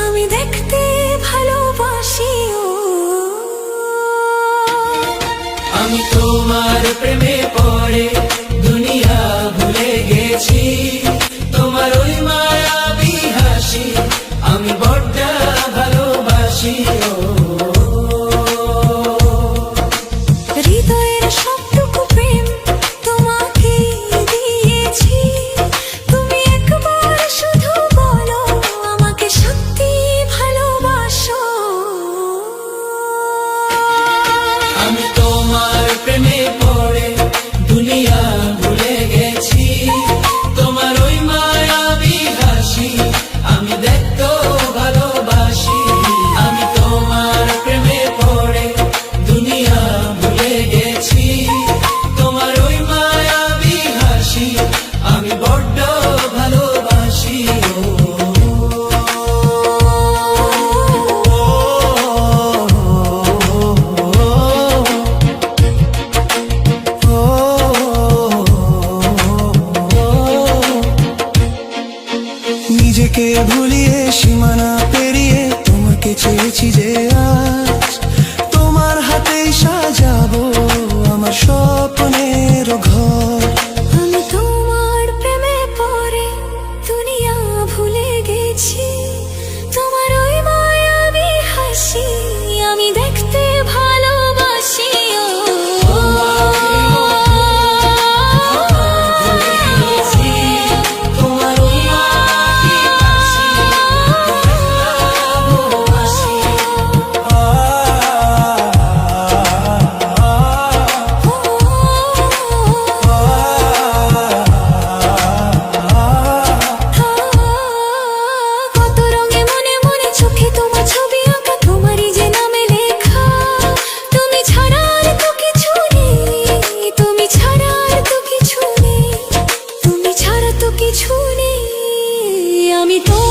আমি দেখতে ভালোবাসি আমি তোমার প্রেমে পড়ে দুনিয়া ভুলে গেছি, তোমার ওই মায়াবী হাসি আমি বড্ড ভালোবাসি। হৃদয়ের সবটুকু প্রেম তোমাকে দিয়েছি, তুমি একবার শুধু বলো আমাকে সত্যি ভালোবাসো। আমি তোমার প্রেমে পড়ে দুনিয়া ভুলে গেছি, তোমার ওই মায়াবী হাসি আমি দেখতে ভালোবাসি। আমি তোমার প্রেমে পড়ে দুনিয়া ভুলে গেছি, তোমার ওই মায়াবী হাসি আমি বড্ড ভালোবাসি। নিজেকে ভুলিয়ে সীমানা পেরিয়ে তোমাকে চেয়েছি যে আজ তোমার হাতেই সাজাবো আমার স্বপ্নের ঘর। আমি তোমার প্রেমে পড়ে দুনিয়া ভুলে গেছি, তোমার ওই মায়াবী হাসি আমি দেখতে ভালোবাসি। আমি তো